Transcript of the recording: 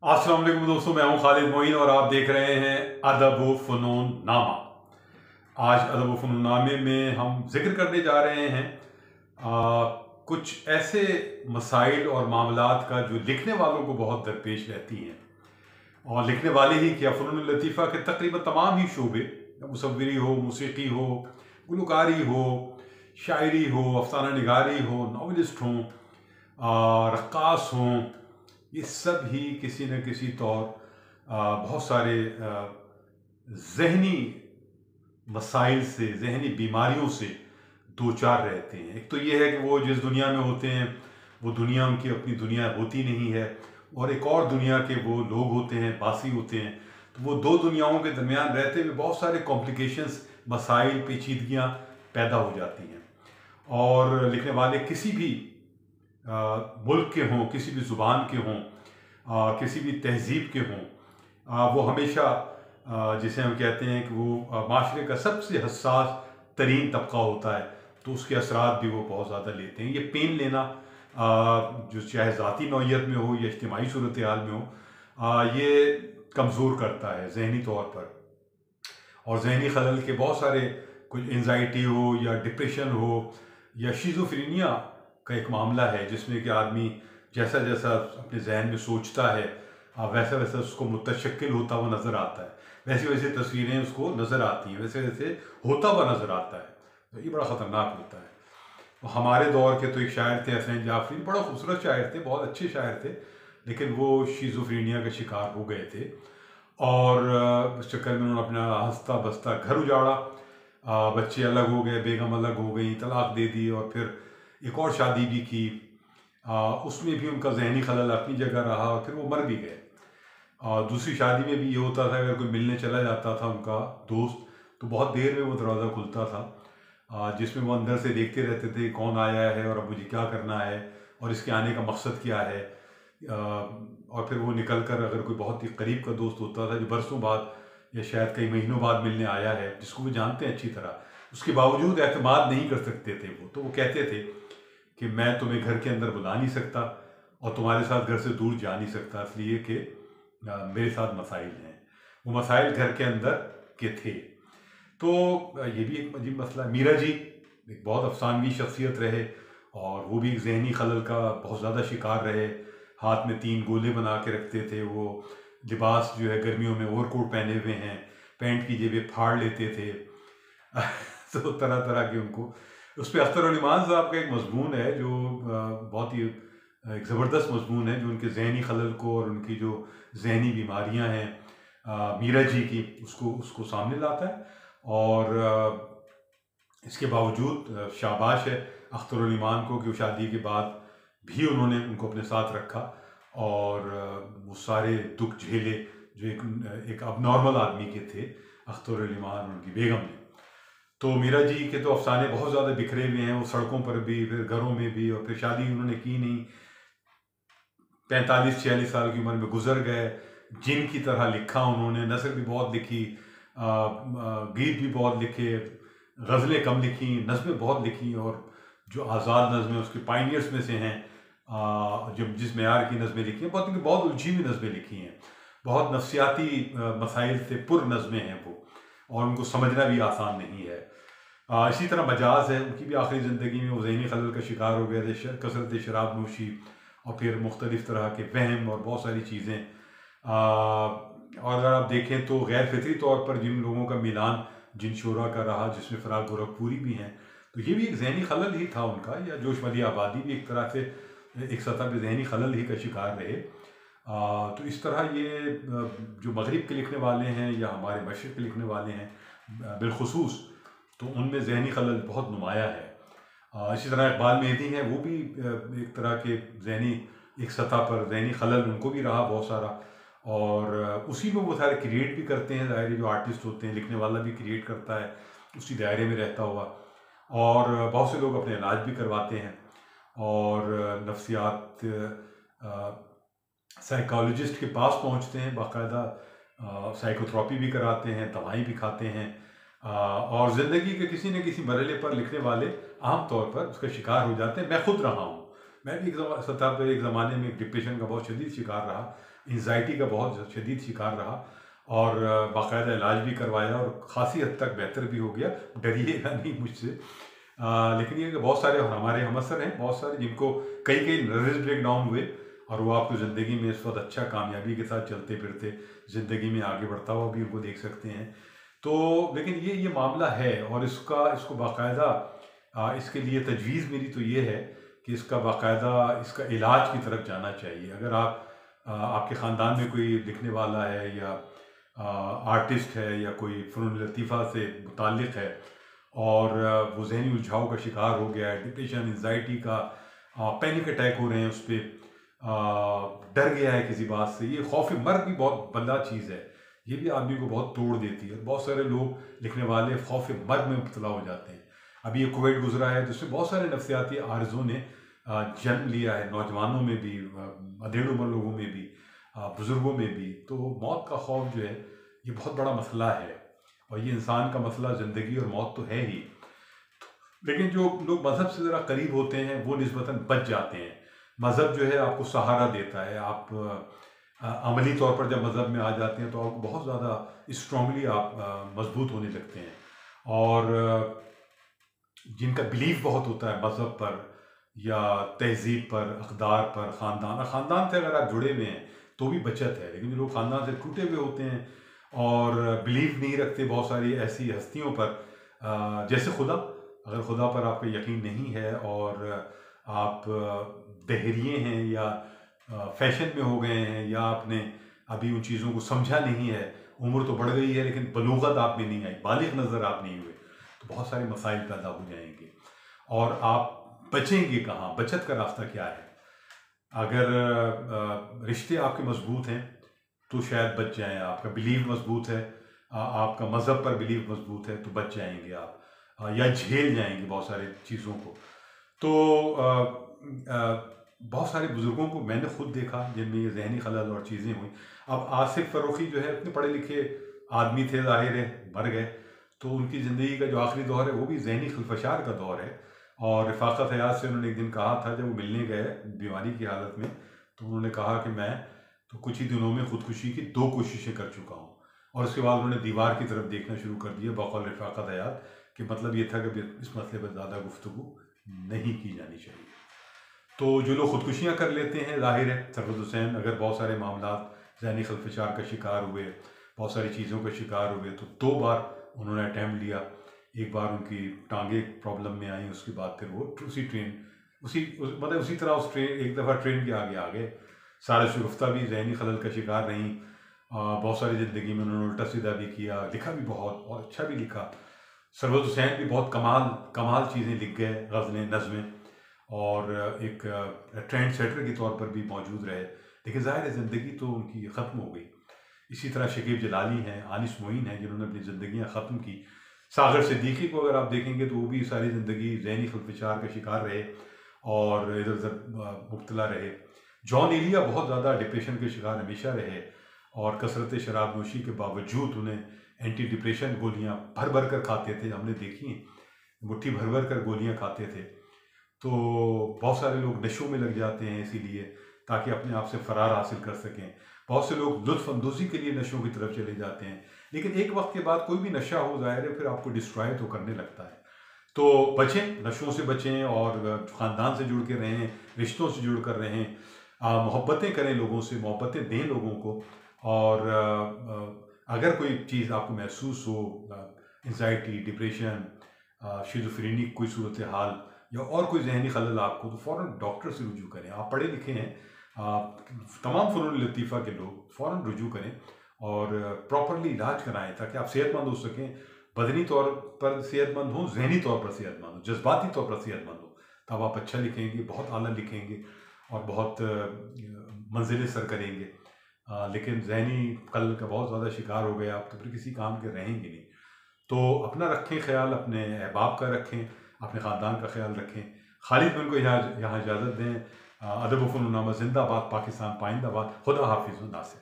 अस्सलाम वालेकुम दोस्तों, मैं हूं खालिद मोइन और आप देख रहे हैं अदब व फ़नून नामा। आज अदब व फ़नून नामे में हम जिक्र करने जा रहे हैं कुछ ऐसे मसाइल और मामलात का जो लिखने वालों को बहुत दरपेश रहती हैं। और लिखने वाले ही क्या, फ़नून लतीफ़ा के तकरीबन तमाम ही शोबे, मुसव्विरी हो, मूसीक़ी हो, गुलकारी हो, शायरी हो, अफ़साना निगारी हो, नावलिस्ट हों, रक्कास हों, ये सब ही किसी न किसी तौर बहुत सारे ज़हनी मसाइल से, ज़हनी बीमारियों से दो चार रहते हैं। एक तो ये है कि वो जिस दुनिया में होते हैं वो दुनिया उनकी अपनी दुनिया होती नहीं है, और एक और दुनिया के वो लोग होते हैं, बासी होते हैं। तो वो दो दुनियाओं के दरमियान रहते हुए बहुत सारे कॉम्प्लिकेशंस, मसाइल, पेचीदगियाँ पैदा हो जाती हैं। और लिखने वाले किसी भी मुल्क के हों, किसी भी ज़ुबान के हों, किसी भी तहज़ीब के हों, वो हमेशा जिसे हम कहते हैं कि वो माशरे का सबसे हसास तरीन तबका होता है, तो उसके असरात भी वो बहुत ज़्यादा लेते हैं। ये पेन लेना जो चाहे ज़ाती नौइयत में हो या इज्तिमाई सूरत हाल में हो, ये कमज़ोर करता है ज़हनी तौर पर। और ज़हनी खलल के बहुत सारे, कुछ एंजाइटी हो या डिप्रेशन हो या शिज़ोफ्रेनिया का एक मामला है जिसमें कि आदमी जैसा जैसा अपने जहन में सोचता है वैसा वैसा उसको मुतशक्किल होता हुआ नज़र आता है, वैसी वैसी तस्वीरें उसको नज़र आती हैं, वैसे वैसे होता हुआ नज़र आता है। तो ये बड़ा ख़तरनाक होता है। तो हमारे दौर के तो एक शायर थे हसनैन जाफरी, बड़ा खूबसूरत शायर थे, बहुत अच्छे शायर थे, लेकिन वो शिज़ोफ्रेनिया का शिकार हो गए थे। और इस चक्कर में उन्होंने अपना हंसता बसता घर उजाड़ा, बच्चे अलग हो गए, बेगम अलग हो गई, तलाक दे दी, और फिर एक और शादी भी की। उसमें भी उनका जहनी खलल अपनी जगह रहा और फिर वो मर भी गए। दूसरी शादी में भी ये होता था, अगर कोई मिलने चला जाता था उनका दोस्त, तो बहुत देर में वो दरवाज़ा खुलता था, जिसमें वो अंदर से देखते रहते थे कौन आया है और अब मुझे क्या करना है और इसके आने का मकसद क्या है। और फिर वो निकल कर, अगर कोई बहुत ही करीब का दोस्त होता था जो बरसों बाद या शायद कई महीनों बाद मिलने आया है, जिसको वो जानते हैं अच्छी तरह, उसके बावजूद एतमाद नहीं कर सकते थे वो। तो वो कहते थे कि मैं तुम्हें घर के अंदर बुला नहीं सकता और तुम्हारे साथ घर से दूर जा नहीं सकता, इसलिए कि मेरे साथ मसाइल हैं। वो मसाइल घर के अंदर के थे। तो ये भी एक अजीब मसला है। मीरा जी एक बहुत अफसानवी शख्सियत रहे, और वो भी एक जहनी खलल का बहुत ज़्यादा शिकार रहे। हाथ में 3 गोले बना के रखते थे वो, लिबास जो है गर्मियों में ओवरकोट पहने हुए हैं, पैंट की जेबें फाड़ लेते थे। तो तरह तरह के उनको, उस पर अख्तर और ईमान साहब का एक मजमून है जो बहुत ही एक ज़बरदस्त मजमून है, जो उनके जहनी खलल को और उनकी जो जहनी बीमारियां हैं मीरा जी की, उसको उसको सामने लाता है। और इसके बावजूद शाबाश है अख्तर और ईमान को कि वो शादी के बाद भी उन्होंने उनको अपने साथ रखा, और वो सारे दुख झेले जो एक अब नॉर्मल आदमी के थे, अख्तर और ईमान और उनकी बेगम ने। तो मीरा जी के तो अफसाने बहुत ज़्यादा बिखरे हुए हैं, वो सड़कों पर भी, फिर घरों में भी, और फिर शादी उन्होंने की नहीं, 45-46 साल की उम्र में गुजर गए। जिन की तरह लिखा उन्होंने, नसर भी बहुत लिखी, गीत भी बहुत लिखे, गज़लें कम लिखी, नज़में बहुत लिखी, और जो आज़ाद नज़में उसके पाइनियर्स में से हैं, जब जिस मेयार की नज़में लिखी हैं, बहुत बहुत उलझी हुई नज़में लिखी हैं, बहुत नफसियाती मसाइल से पुर नज़में हैं वो, और उनको समझना भी आसान नहीं है। इसी तरह मजाज है, उनकी भी आखिरी ज़िंदगी में वो ज़हनी खलल का शिकार हो गए थे, कसरत शराब नोशी और फिर मुख्तलिफ़ तरह के वहम और बहुत सारी चीज़ें। और अगर आप देखें तो गैर फितरी तौर पर जिन लोगों का मिलान जिन शोरा का रहा, जिसमें फ़राग गोरखपुरी भी हैं, तो ये भी एक जहनी खलल ही था उनका, या जोश मली आबादी भी एक तरह से एक सतह पर जहनी खलल ही का शिकार रहे। तो इस तरह ये जो मगरिब के लिखने वाले हैं या हमारे मशरिक़ के लिखने वाले हैं बिलखुसूस, तो उनमें जहनी खलल बहुत नुमाया है। इसी तरह इकबाल मेहदी हैं, वो भी एक तरह के जहनी एक सतह पर जहनी खलल उनको भी रहा बहुत सारा, और उसी में वो सारे क्रिएट भी करते हैं। ज़ाहिर जो आर्टिस्ट होते हैं, लिखने वाला भी क्रिएट करता है उसी दायरे में रहता हुआ, और बहुत से लोग अपने इलाज भी करवाते हैं, और नफ्सियात साइकोलॉजिस्ट के पास पहुंचते हैं, बाकायदा साइकोथेरेपी भी कराते हैं, दवाई भी खाते हैं, और ज़िंदगी के किसी न किसी मरहले पर लिखने वाले आम तौर पर उसका शिकार हो जाते हैं। मैं खुद रहा हूँ, मैं भी एक सतह पर एक ज़माने में डिप्रेशन का बहुत शदीद शिकार रहा, एंजाइटी का बहुत शदीद शिकार रहा और बाकायदा इलाज भी करवाया और ख़ासी हद तक बेहतर भी हो गया। डरिएगा नहीं मुझसे। लेकिन ये कि बहुत सारे हमारे हमअसर हैं, बहुत सारे जिनको कई कई नर्वस ब्रेकडाउन हुए और वो आपको ज़िंदगी में इस वक्त अच्छा कामयाबी के साथ चलते फिरते ज़िंदगी में आगे बढ़ता हुआ भी उनको देख सकते हैं। तो लेकिन ये मामला है और इसको बाकायदा इसके लिए तजवीज़ मेरी तो ये है कि इसका बाकायदा इसका इलाज की तरफ जाना चाहिए। अगर आपके ख़ानदान में कोई लिखने वाला है या आर्टिस्ट है या कोई फ़नून लतीफ़ा से मुताल्लिक़ है और वो ज़हनी उलझाव का शिकार हो गया है, डिप्रेशन, एंजाइटी का, पैनिक अटैक हो रहे हैं, उस पर डर गया है किसी बात से, ये खौफ मर्ग भी बहुत बड़ा चीज़ है, ये भी आदमी को बहुत तोड़ देती है। बहुत सारे लोग लिखने वाले खौफ मर्ग में मुब्तला हो जाते हैं। अभी ये कोविड गुजरा है जिसमें बहुत सारे नफ्सियाती आर्ज़ों ने जन्म लिया है, नौजवानों में भी, अधेड़ उम्र लोगों में भी, बुज़ुर्गों में भी। तो मौत का खौफ जो है ये बहुत बड़ा मसला है और ये इंसान का मसला ज़िंदगी और मौत तो है ही। लेकिन जो लोग मज़हब से ज़रा करीब होते हैं वो निस्बतन बच जाते हैं। मज़हब जो है आपको सहारा देता है। आप अमली तौर पर जब मज़हब में आ जाते हैं तो आप बहुत ज़्यादा स्ट्रांगली आप मजबूत होने लगते हैं। और जिनका बिलीव बहुत होता है मज़हब पर या तहज़ीब पर, अक़दार पर, ख़ानदान से अगर आप जुड़े हुए हैं तो भी बचत है। लेकिन जो लोग ख़ानदान से टूटे हुए होते हैं और बिलीव नहीं रखते बहुत सारी ऐसी हस्तियों पर, जैसे खुदा, अगर खुदा पर आपका यकीन नहीं है और आप बहरिए हैं या फैशन में हो गए हैं या आपने अभी उन चीज़ों को समझा नहीं है, उम्र तो बढ़ गई है लेकिन बलूगत आप में नहीं आई, बालिग नज़र आप नहीं हुए, तो बहुत सारे मसाइल पैदा हो जाएंगे और आप बचेंगे कहाँ? बचत का रास्ता क्या है? अगर रिश्ते आपके मजबूत हैं तो शायद बच जाएं। आपका बिलीव मजबूत है, आपका मज़हब पर बिलीव मजबूत है तो बच जाएंगे आप, या झेल जाएंगे बहुत सारे चीज़ों को। तो बहुत सारे बुज़ुर्गों को मैंने ख़ुद देखा जिनमें ये ज़हनी खलल और चीज़ें हुई। अब आसिफ फ़र्रुखी जो है इतने पढ़े लिखे आदमी थे, ज़ाहिर है मर गए, तो उनकी ज़िंदगी का जो आखिरी दौर है वो भी ज़हनी खलफशार का दौर है। और रफ़ाक़त हयात से उन्होंने एक दिन कहा था जब वो मिलने गए बीमारी की हालत में, तो उन्होंने कहा कि मैं तो कुछ ही दिनों में ख़ुदकुशी की 2 कोशिशें कर चुका हूँ। और उसके बाद उन्होंने दीवार की तरफ देखना शुरू कर दिया बक़ौल रफ़ाक़त हयात, कि मतलब ये था कि इस मसले पर ज़्यादा गुफ्तगू नहीं की जानी चाहिए। तो जो लोग ख़ुदकुशियाँ कर लेते हैं, ज़ाहिर है सरफ़राज़ हुसैन अगर बहुत सारे मामलात ज़हनी खलफशार का शिकार हुए, बहुत सारी चीज़ों का शिकार हुए, तो 2 बार उन्होंने अटैम्प्ट लिया। एक बार उनकी टांगे प्रॉब्लम में आई, उसके बाद फिर वो उसी तरह उस ट्रेन एक दफ़ा ट्रेन के आगे आ गए। सारा शगुफ्ता भी ज़हनी खलल का शिकार रहीं। बहुत सारी ज़िंदगी में उन्होंने उल्टा सीधा भी किया, लिखा भी बहुत और अच्छा भी लिखा। सरफ़राज़ हुसैन भी बहुत कमाल चीज़ें लिख गए, ग़ज़लें, नज़में, और एक ट्रेंड सेटर के तौर पर भी मौजूद रहे। लेकिन ज़ाहिर है ज़िंदगी तो उनकी ख़त्म हो गई। इसी तरह शकीब जलाली हैं, आनिस मोइन हैं जिन्होंने अपनी ज़िंदगियाँ ख़त्म की। सागर सिद्दीकी को अगर आप देखेंगे तो वो भी सारी ज़िंदगी ज़हनी खलफशार का शिकार रहे और इधर उधर मुब्तला रहे। जॉन एलिया बहुत ज़्यादा डिप्रेशन के शिकार हमेशा रहे और कसरत शराब नोशी के बावजूद उन्हें एंटी डिप्रेशन गोलियाँ भर भर कर खाते थे, हमने देखी हैं, मुट्ठी भर भर कर गोलियाँ खाते थे। तो बहुत सारे लोग नशों में लग जाते हैं इसीलिए, ताकि अपने आप से फ़रार हासिल कर सकें। बहुत से लोग लुत्फ़ अंदोज़ी के लिए नशों की तरफ चले जाते हैं, लेकिन एक वक्त के बाद कोई भी नशा हो, ज़ाहिर है फिर आपको डिस्ट्रॉय तो करने लगता है। तो बचें, नशों से बचें और ख़ानदान से जुड़ के रहें, रिश्तों से जुड़ कर रहें, मोहब्बतें करें लोगों से, मोहब्बतें दें लोगों को। और अगर कोई चीज़ आपको महसूस हो, एंजाइटी, डिप्रेशन, शिज़ोफ्रेनी कोई सूरत हाल या और कोई ज़हनी खलल आपको, तो फ़ौरन डॉक्टर से रुजू करें। आप पढ़े लिखे हैं, तमाम फ़नून लतीफ़ा के लोग, फ़ौरन रुजू करें और प्रॉपरली इलाज कराएं ताकि आप सेहतमंद हो सकें, बदनी तौर पर सेहतमंद हों, ज़हनी तौर पर सेहतमंद हों, जज्बाती तौर पर सेहतमंद हों। तब आप अच्छा लिखेंगे, बहुत आला लिखेंगे और बहुत मंजिलें सर करेंगे। लेकिन ज़हनी खलल का बहुत ज़्यादा शिकार हो गए आप तो फिर किसी काम के रहेंगे नहीं। तो अपना रखें ख्याल, अपने अहबाब का रखें, अपने ख़ानदान का ख्याल रखें। खालिद बिन को यहाँ इजाज़त दें। अदब व फ़नून नामा ज़िंदाबाद, पाकिस्तान पाइंदाबाद। खुदा हाफिज़ नासिर।